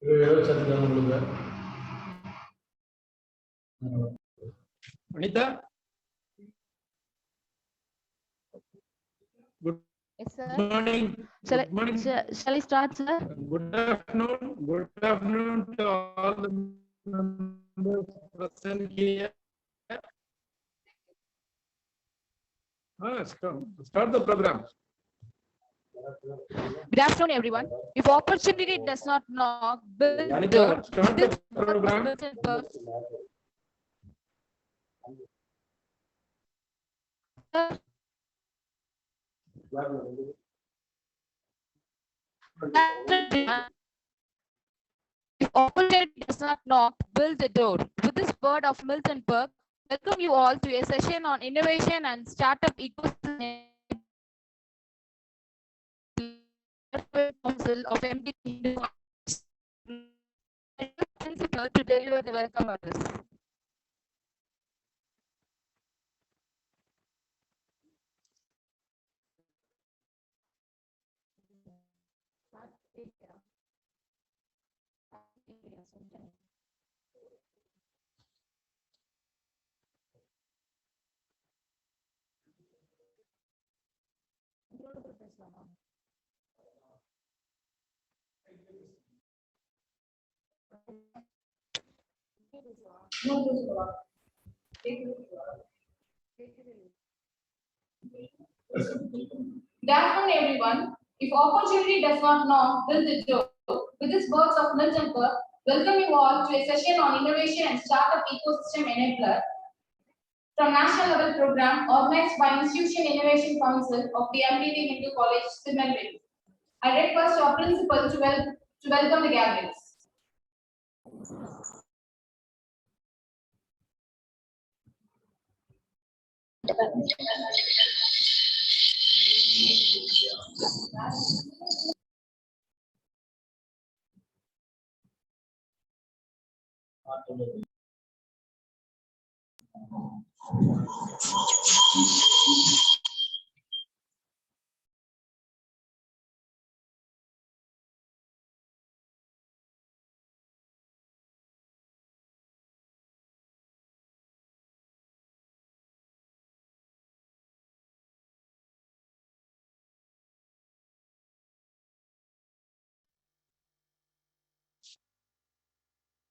Anita? Good Yes, sir. morning. Good morning. Shall I start, sir? Good afternoon. Good afternoon to all the members present here. Start the program. Good afternoon, everyone. If opportunity does not knock, build the door. Start This the program. If opportunity does not knock, build the door. With this word of Milton Berg, welcome you all to a session on innovation and startup ecosystem council of MD principal to deliver the welcome address. Good afternoon, everyone. If opportunity does not knock, build the door. With these words of Milton Berg, welcome you all to a session on innovation and startup ecosystem enabler from national level program organized by Institution Innovation Council of the MPD Hindu College, Simalville. I request our principal to welcome the gatherings.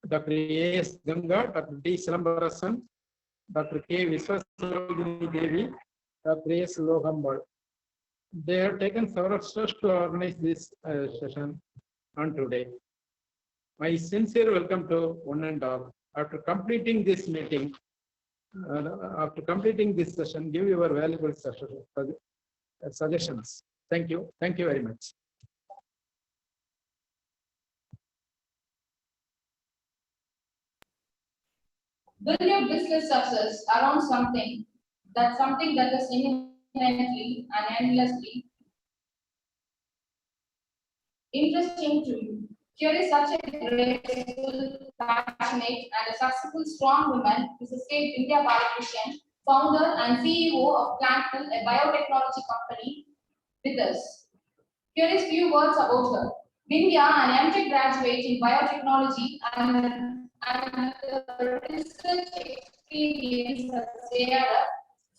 Dr. A.S. Ganga, Dr. D. Silambarasan, Dr. K. Viswasarojini Devi, Dr. A.S. Lohambal. They have taken several steps to organize this session on today. My sincere welcome to one and all. After completing this meeting, after completing this session, give your valuable suggestions. Thank you. Thank you very much. Build your business success around something that is inherently and endlessly interesting to you. Here is such a graceful, passionate, and a successful, strong woman, Mrs. K. India Balakrishnan, founder and CEO of Planulus, a biotechnology company, with us. Here is few words about her. Vindhya, an MTech graduate in biotechnology and research experience as ARF,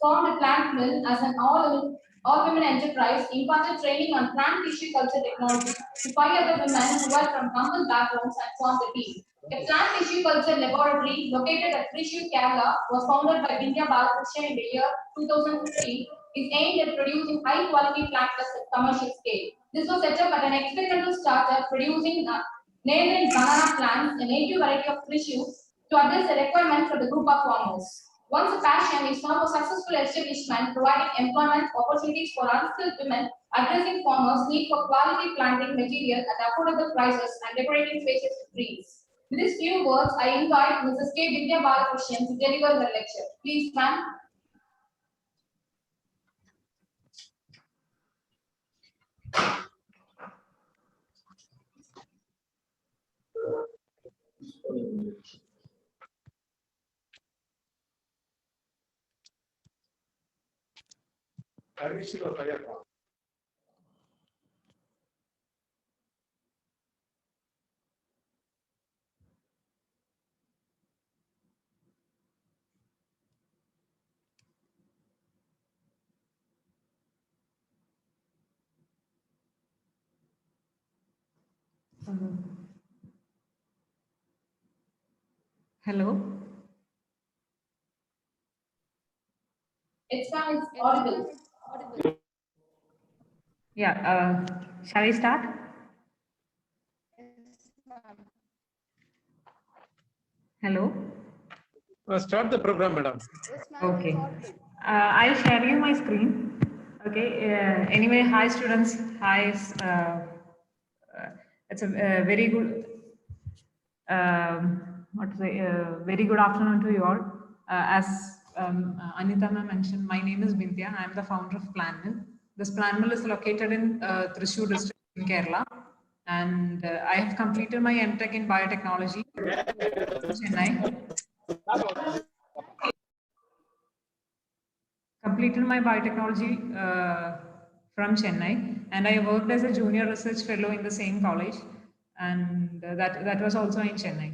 formed a plant mill as an all-women enterprise, imparted training on plant tissue culture technology to 5 other women who were from humble backgrounds and formed a team. A plant tissue culture laboratory located at Thrissur, Kerala was founded by Vindhya Balakrishnan in the year 2015. Is aimed at producing high-quality plant tests at commercial scale. This was set up at an experimental startup producing neighboring banana plants, a native variety of Thrissur, to address the requirement for the group of farmers. Once a passion is found for successful establishment, providing employment opportunities for unskilled women, addressing farmers' need for quality planting material at affordable prices, and decorating spaces with trees. With these few words, I invite Mrs. K. Vindhya Balakrishnan to deliver her lecture. Please, ma'am. Hello. It's fine, it's audible. Yeah. Shall I start? Hello. Start the program, madam. Okay. I'll share you my screen. Okay. Anyway, hi students. Hi. It's a very good. What to say? Very good afternoon to you all. As Anita ma'am mentioned, my name is Bindya. I am the founder of Planul. This Planul is located in Thrissur district in Kerala, and I have completed my MTech in biotechnology in Chennai. Completed my biotechnology from Chennai, and I worked as a junior research fellow in the same college, and that was also in Chennai.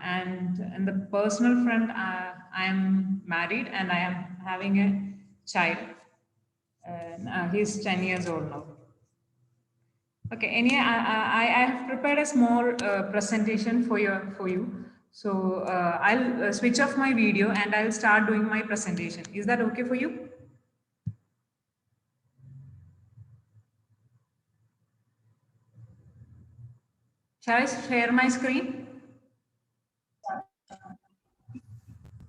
And the personal front, I am married and I am having a child. He's 10 years old now. Okay, anyway, I have prepared a small presentation for you. So I'll switch off my video and I'll start doing my presentation. Is that okay for you? Shall I share my screen?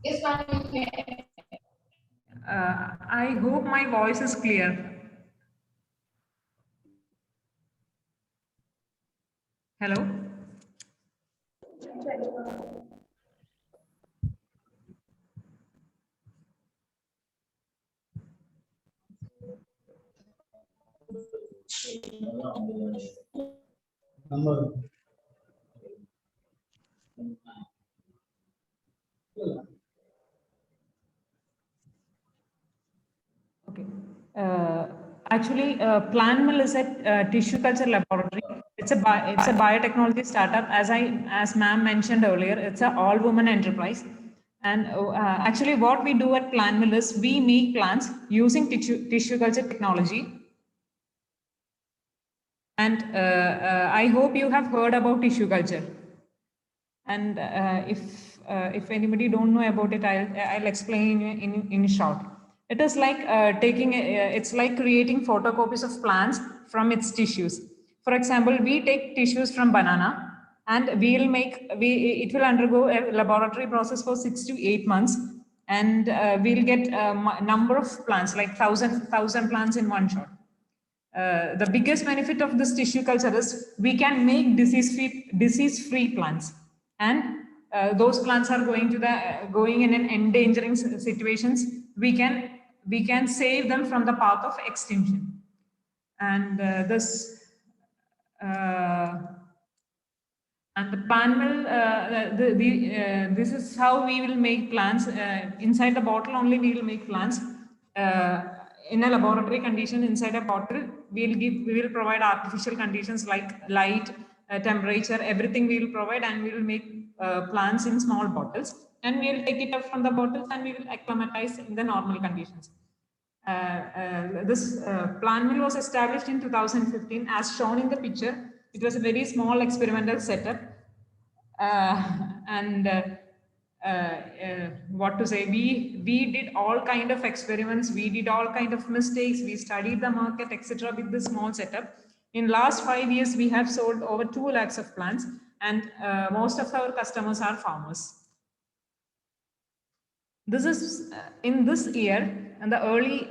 Yes, ma'am, you can. I hope my voice is clear. Hello? Okay. Actually, Planul is a tissue culture laboratory. It's a biotechnology startup. As ma'am mentioned earlier, it's an all-woman enterprise. And actually, what we do at Planul is we make plants using tissue culture technology. And I hope you have heard about tissue culture. And if anybody don't know about it, I'll explain in short. It is like it's like creating photocopies of plants from its tissues. For example, we take tissues from banana and it will undergo a laboratory process for 6 to 8 months, and we'll get a number of plants, like thousand plants in one shot. The biggest benefit of this tissue culture is we can make disease-free plants, and those plants are going in an endangering situations. We can save them from the path of extinction, and and the panel, this is how we will make plants. Inside the bottle only we will make plants. In a laboratory condition, inside a bottle, we will provide artificial conditions like light, temperature, everything we will provide, and we will make plants in small bottles. And we will take it up from the bottles and we will acclimatize in the normal conditions. This Planul was established in 2015, as shown in the picture. It was a very small experimental setup, what to say? We did all kind of experiments. We did all kind of mistakes. We studied the market, etc. With this small setup. In last 5 years, we have sold over 2 lakhs of plants, and most of our customers are farmers. This is in this year, and the early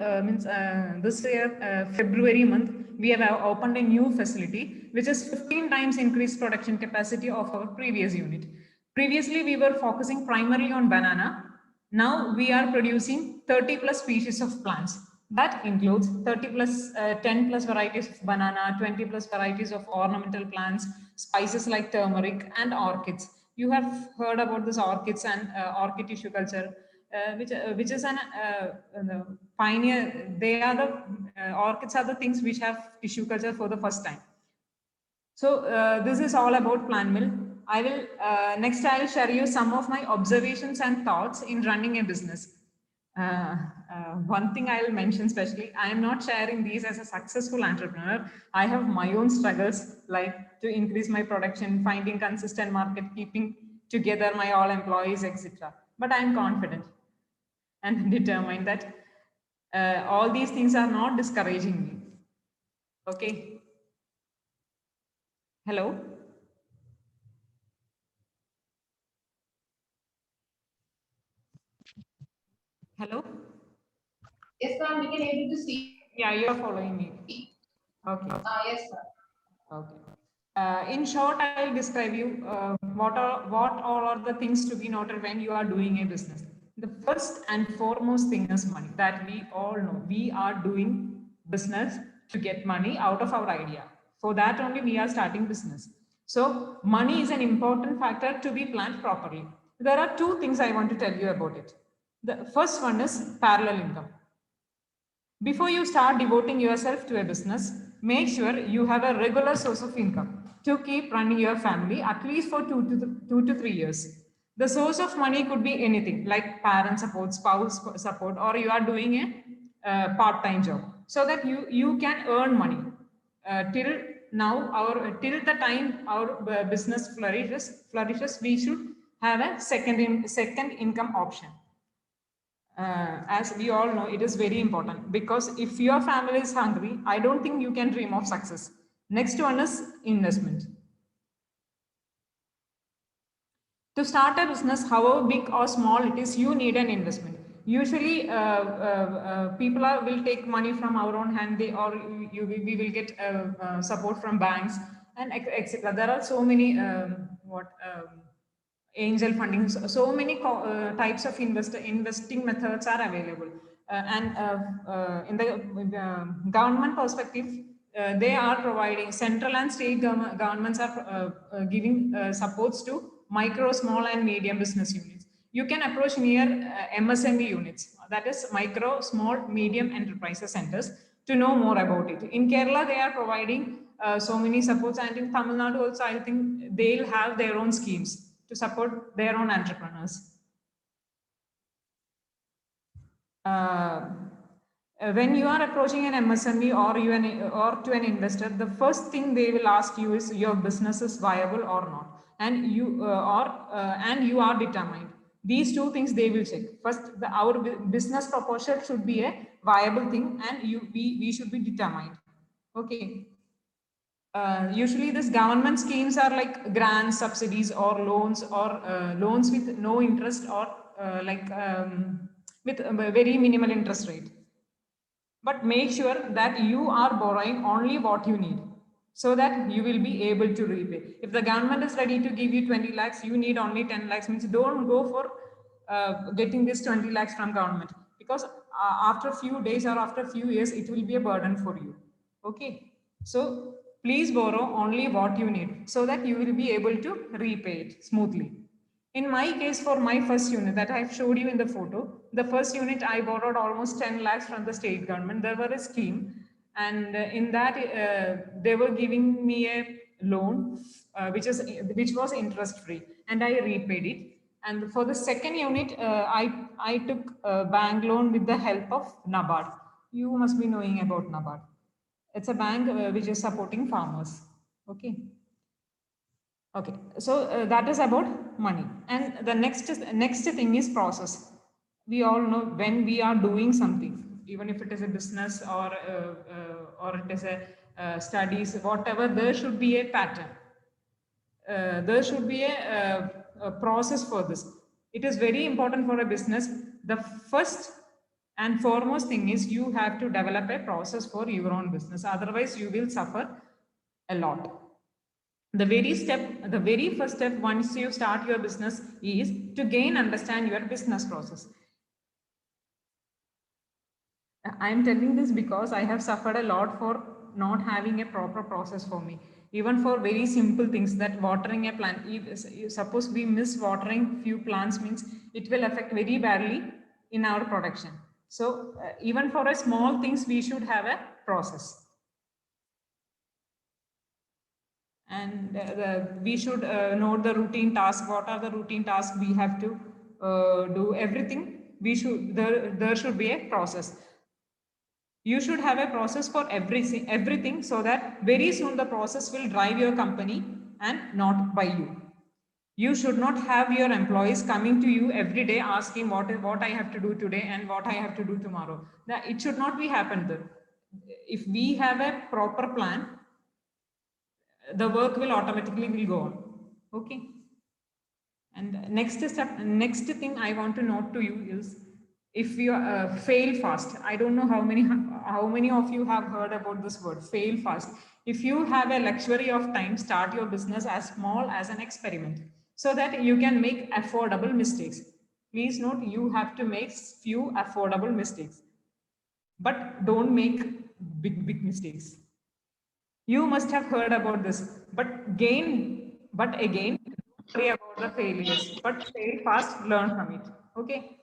this year, February month, we have opened a new facility which is 15 times increased production capacity of our previous unit. Previously, we were focusing primarily on banana. Now we are producing 30 plus species of plants. That includes 30 plus, 10 plus varieties of banana, 20 plus varieties of ornamental plants, spices like turmeric, and orchids. You have heard about this orchids and orchid tissue culture. Which is an pioneer. They are the orchids are the things which have tissue culture for the first time. So this is all about Planul. I will next I'll share you some of my observations and thoughts in running a business. one thing I'll mention especially, I am not sharing these as a successful entrepreneur. I have my own struggles, like to increase my production, finding consistent market, keeping together my all employees, etc. But I am confident and determined that all these things are not discouraging me. Okay. Hello. Hello. Yes, ma'am, we can able to see. Yeah, you are following me. Okay. Yes, sir. Okay. In short, I'll describe you what all are the things to be noted when you are doing a business. The first and foremost thing is money. That we all know. We are doing business to get money out of our idea. For that only we are starting business. So money is an important factor to be planned properly. There are two things I want to tell you about it. The first one is parallel income. Before you start devoting yourself to a business, make sure you have a regular source of income to keep running your family at least for 2 to 3 years. The source of money could be anything like parent support, spouse support, or you are doing a part-time job so that you can earn money. Till now, till the time our business flourishes, we should have a second income option. As we all know, it is very important because if your family is hungry, I don't think you can dream of success. Next one is investment. To start a business, however big or small it is, you need an investment. Usually, people will take money from our own hand, we will get support from banks and etc. There are so many angel funding, so many types of investing methods are available. In the government perspective, they are providing, central and state governments are giving supports to micro, small and medium business units. You can approach near MSME units, that is micro, small, medium enterprises centers, to know more about it. In Kerala, they are providing so many supports, and in Tamil Nadu also, I think they'll have their own schemes to support their own entrepreneurs. When you are approaching an MSME or to an investor, the first thing they will ask you is your business is viable or not, and you are determined. These two things they will check. First, our business proposal should be a viable thing, and we should be determined. Okay. Usually this government schemes are like grants, subsidies or loans with no interest or with a very minimal interest rate. But make sure that you are borrowing only what you need so that you will be able to repay. If the government is ready to give you 20 lakhs, you need only 10 lakhs, means don't go for getting this 20 lakhs from government, because after a few days or after a few years, it will be a burden for you. Okay. So please borrow only what you need so that you will be able to repay it smoothly. In my case, for my first unit that I've showed you in the photo, the first unit I borrowed almost 10 lakhs from the state government. There were a scheme, and in that they were giving me a loan which was interest free, and I repaid it. And for the second unit, I took a bank loan with the help of NABARD. You must be knowing about NABARD. It's a bank which is supporting farmers. Okay. Okay, so that is about money. And the next thing is process. We all know when we are doing something, even if it is a business or it is a studies, whatever, there should be a pattern. There should be a process for this. It is very important for a business. The first and foremost thing is you have to develop a process for your own business. Otherwise, you will suffer a lot. The very first step once you start your business is to understand your business process. I am telling this because I have suffered a lot for not having a proper process for me. Even for very simple things, that watering a plant, suppose we miss watering few plants, means it will affect very badly in our production. So even for a small things, we should have a process. And we should know the routine task. What are the routine tasks we have to do? Everything there should be a process. You should have a process for everything, so that very soon the process will drive your company and not by you. You should not have your employees coming to you every day asking what I have to do today and what I have to do tomorrow. It should not be happened. If we have a proper plan, the work will automatically go on. Okay. And next thing I want to note to you is, if you fail fast. I don't know how many of you have heard about this word, fail fast. If you have a luxury of time, start your business as small as an experiment, so that you can make affordable mistakes. Please note, you have to make few affordable mistakes, but don't make big mistakes. You must have heard about this, but again, don't worry about the failures, but fail fast, learn from it. Okay.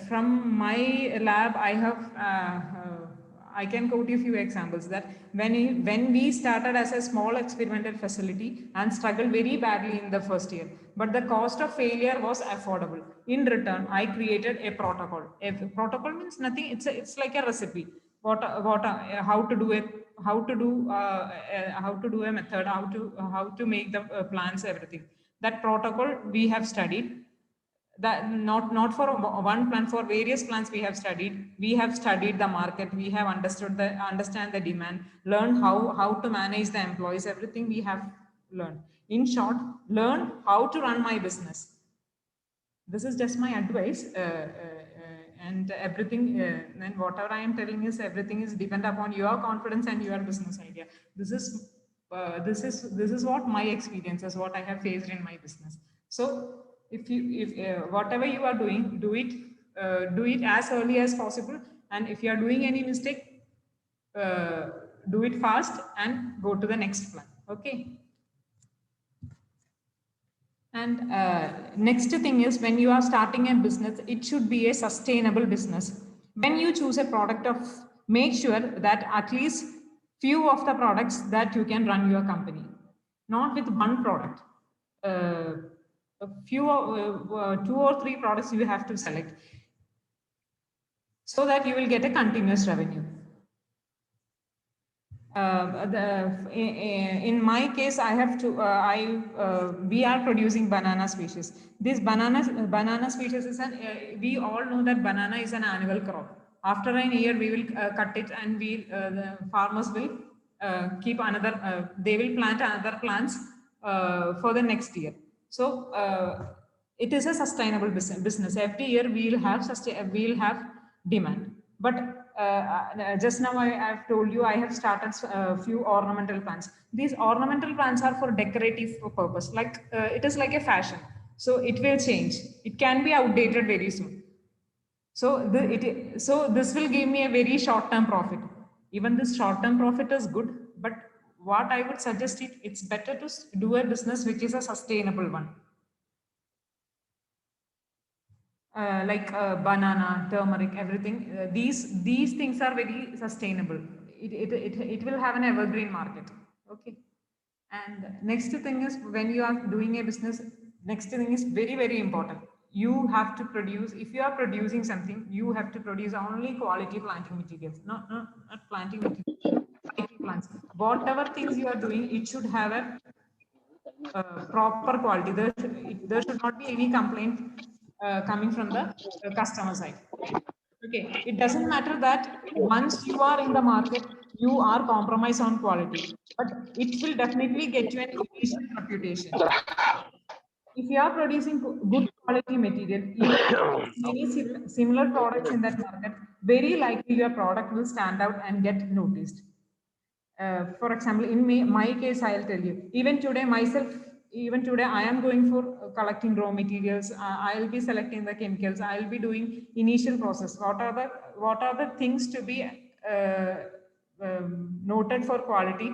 From my lab, I can quote you a few examples that when we started as a small experimental facility and struggled very badly in the first year, but the cost of failure was affordable. In return, I created a protocol. A protocol means nothing. It's like a recipe. How to do it, how to do a method, how to make the plans, everything. That protocol we have studied. That not for one plan, for various plans we have studied the market, we have understand the demand, learn how to manage the employees, everything we have learned. In short, learn how to run my business. This is just my advice, and everything and whatever I am telling is, everything is depend upon your confidence and your business idea. This is what my experiences, what I have faced in my business. So if whatever you are doing, do it as early as possible, and if you are doing any mistake, do it fast and go to the next plan. Okay. And next thing is, when you are starting a business, it should be a sustainable business. When you choose a product, make sure that at least few of the products that you can run your company, not with one product. A few 2 or 3 products you have to select, so that you will get a continuous revenue. In my case, I have to we are producing banana species. This banana species is we all know that banana is an annual crop. After an year we will cut it, and the farmers will keep another they will plant another plants for the next year. So it is a sustainable business. Every year we will have demand. But just now I have told you, I have started a few ornamental plants. These ornamental plants are for decorative purpose. Like it is like a fashion, so it will change. It can be outdated very soon. So this will give me a very short-term profit. Even this short-term profit is good, but what I would suggest it's better to do a business which is a sustainable one. Like banana, turmeric, everything. These things are very sustainable. It will have an evergreen market. Okay. And next thing is, when you are doing a business, next thing is very important. You have to produce. If you are producing something, you have to produce only quality planting materials. Not planting materials. Quality plants. Whatever things you are doing, it should have a proper quality. There should not be any complaint coming from the customer side. Okay, it doesn't matter that once you are in the market, you are compromised on quality, but it will definitely get you an initial reputation. If you are producing good quality material, many similar products in that market, very likely your product will stand out and get noticed. For example, in my case, I'll tell you, even today I am going for collecting raw materials. I'll be selecting the chemicals. I'll be doing initial process. What are the things to be noted for quality?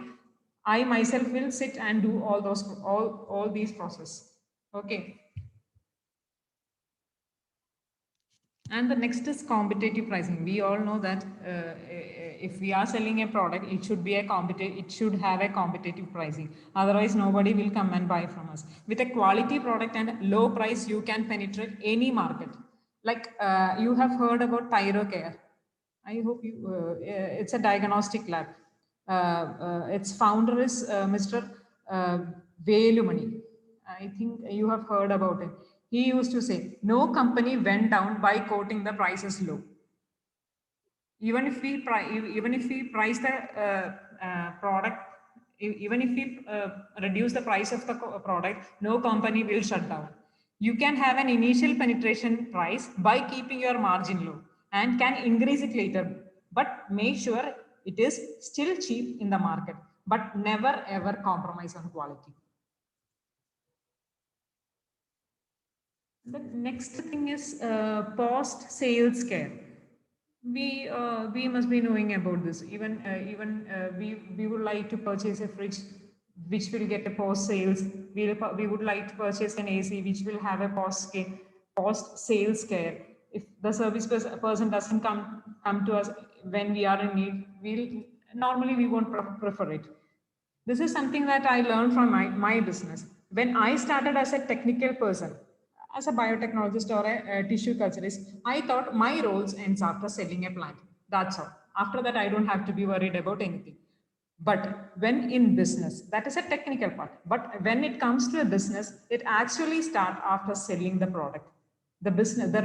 I myself will sit and do all these process. Okay. And the next is competitive pricing. We all know that if we are selling a product, it should be it should have a competitive pricing. Otherwise, nobody will come and buy from us. With a quality product and low price, you can penetrate any market. Like you have heard about ThyroCare. I hope you. It's a diagnostic lab. Its founder is Mr. Velumani. I think you have heard about it. He used to say, no company went down by quoting the prices low. Even if we price the product, even if we reduce the price of the product, no company will shut down. You can have an initial penetration price by keeping your margin low and can increase it later, but make sure it is still cheap in the market, but never ever compromise on quality. The next thing is post sales care. We must be knowing about this. Even we would like to purchase a fridge which will get a post sales. We would like to purchase an AC which will have a post sales care. If the service person doesn't come to us when we are in need, we won't prefer it. This is something that I learned from my business. When I started as a technical person, as a biotechnologist or a tissue culturist, I thought my roles ends after selling a plant. That's all. After that, I don't have to be worried about anything. But when in business, that is a technical part. But when it comes to a business, it actually starts after selling the product. The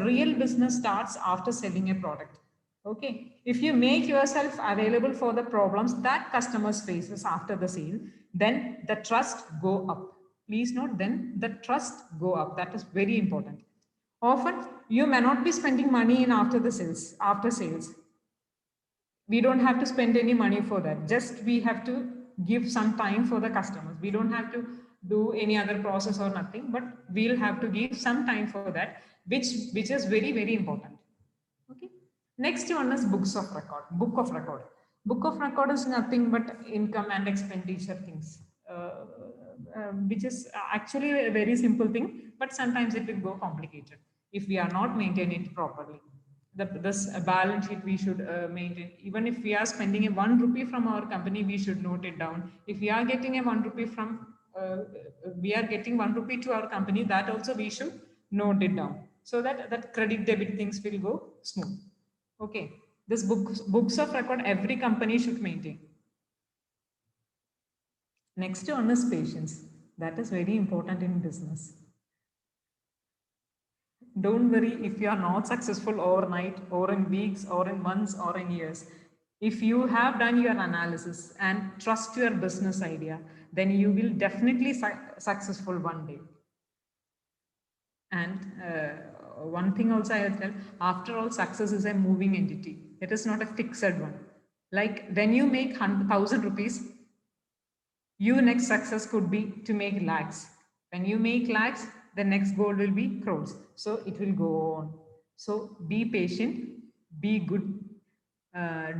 real business starts after selling a product. Okay. If you make yourself available for the problems that customers faces after the sale, then the trust go up. Please note, then the trust go up. That is very important. Often you may not be spending money in after sales. We don't have to spend any money for that. Just we have to give some time for the customers. We don't have to do any other process or nothing, but we'll have to give some time for that, which is very, very important. Okay. Next one is book of record. Book of record is nothing but income and expenditure things, which is actually a very simple thing, but sometimes it will go complicated if we are not maintaining it properly. This balance sheet we should maintain. Even if we are spending a 1 rupee from our company, we should note it down. If we are getting a 1 rupee from, we are getting 1 rupee to our company, that also we should note it down, so that credit debit things will go smooth. Okay, this books of record every company should maintain. Next one is patience. That is very important in business. Don't worry if you are not successful overnight or in weeks or in months or in years. If you have done your analysis and trust your business idea, then you will definitely successful one day. And one thing also I will tell, after all, success is a moving entity. It is not a fixed one. Like when you make 1,000 rupees, your next success could be to make lakhs. When you make lakhs, the next goal will be crores. So it will go on. So be patient, be good,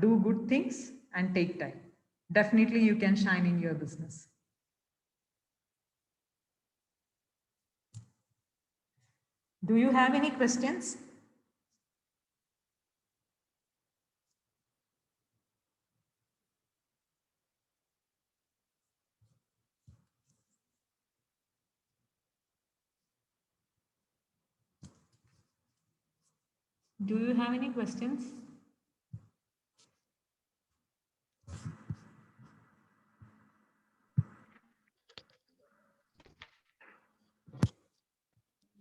do good things and take time. Definitely you can shine in your business. Do you have any questions? Do you have any questions?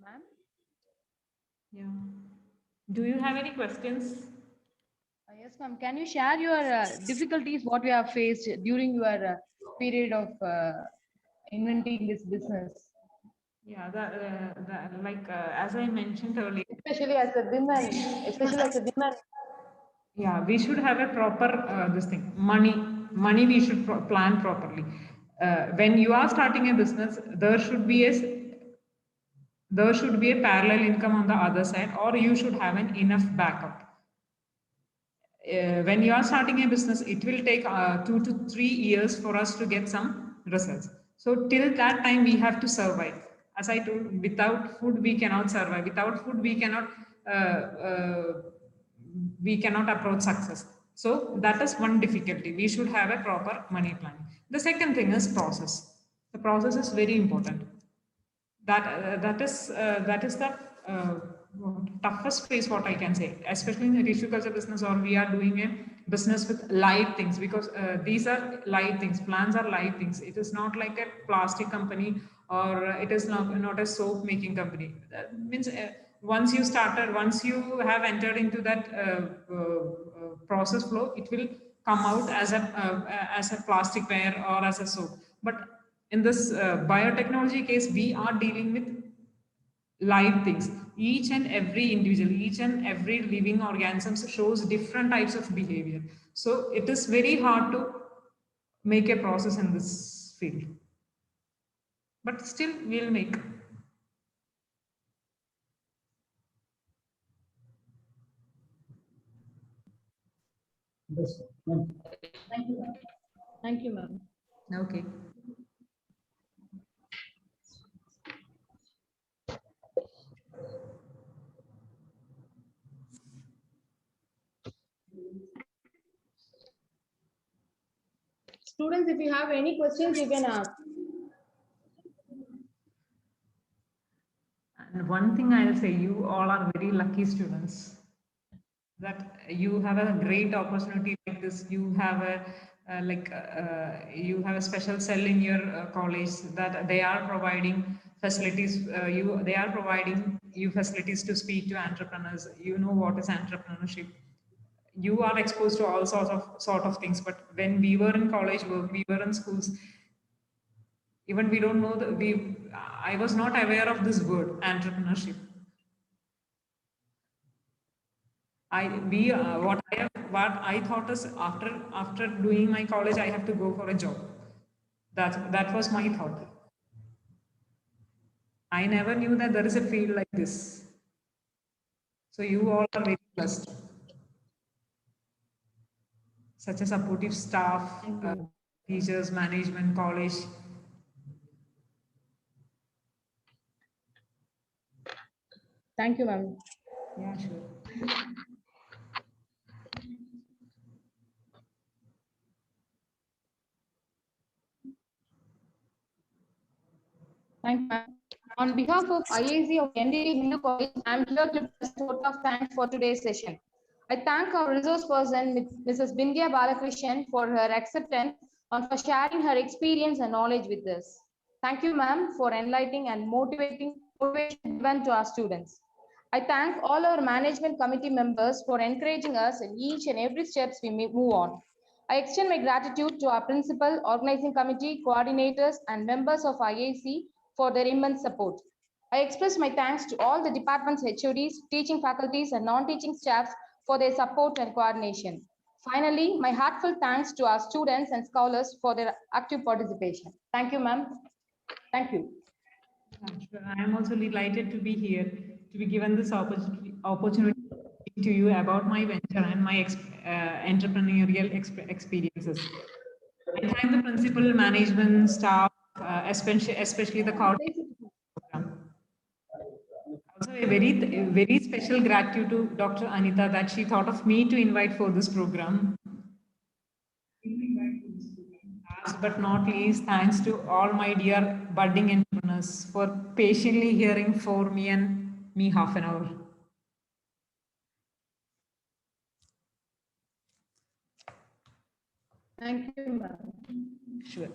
Ma'am? Yeah. Do you have any questions? Yes, ma'am. Can you share your difficulties, what you have faced during your period of inventing this business? Yeah, as I mentioned earlier. Especially as a woman, Yeah, we should have a proper this thing. Money we should plan properly. When you are starting a business, there should be a parallel income on the other side, or you should have an enough backup. When you are starting a business, it will take 2 to 3 years for us to get some results. So till that time, we have to survive. As I told, without food, we cannot survive. Without food, we cannot we cannot approach success. So that is one difficulty. We should have a proper money planning. The second thing is process. The process is very important. That is the toughest phase, what I can say, especially in the tissue culture business, or we are doing a business with live things, because these are live things. Plants are live things. It is not like a plastic company, or it is not a soap making company. That means once you have entered into that process flow, it will come out as a plastic ware or as a soap. But in this biotechnology case, we are dealing with live things. Each and every individual, each and every living organism shows different types of behavior. So it is very hard to make a process in this field. But still, we'll make. Yes. Thank you, ma'am. Thank you, ma'am. Okay. Students, if you have any questions, you can ask. And one thing I'll say, you all are very lucky students, that you have a great opportunity like this. You have you have a special cell in your college, that they are providing facilities. They are providing you facilities to speak to entrepreneurs. You know what is entrepreneurship. You are exposed to all sort of things. But when we were in college, we were in schools, even we don't know I was not aware of this word entrepreneurship. What I thought is, after doing my college, I have to go for a job. That was my thought. I never knew that there is a field like this. So you all are very blessed. Such a supportive staff, teachers, management, college. Thank you, ma'am. Yeah, sure. Thank you, ma'am. On behalf of IAC of NDT Hindu College, I am here to express a vote of thanks for today's session. I thank our resource person, Mrs. Bindya Balakrishnan, for her acceptance and for sharing her experience and knowledge with us. Thank you, ma'am, for enlightening and motivation given to our students. I thank all our management committee members for encouraging us in each and every steps we move on. I extend my gratitude to our principal, organizing committee, coordinators, and members of IAC for their immense support. I express my thanks to all the department's HODs, teaching faculties, and non-teaching staffs for their support and coordination. Finally, my heartfelt thanks to our students and scholars for their active participation. Thank you, ma'am. Thank you. I am also delighted to be here, to be given this opportunity to you about my venture and my entrepreneurial experiences. I thank the principal, management, staff, especially the coordinator program. Also, a very special gratitude to Dr. Anita, that she thought of me to invite for this program. Last but not least, thanks to all my dear budding entrepreneurs for patiently hearing for me and me half an hour. Thank you, ma'am. Sure.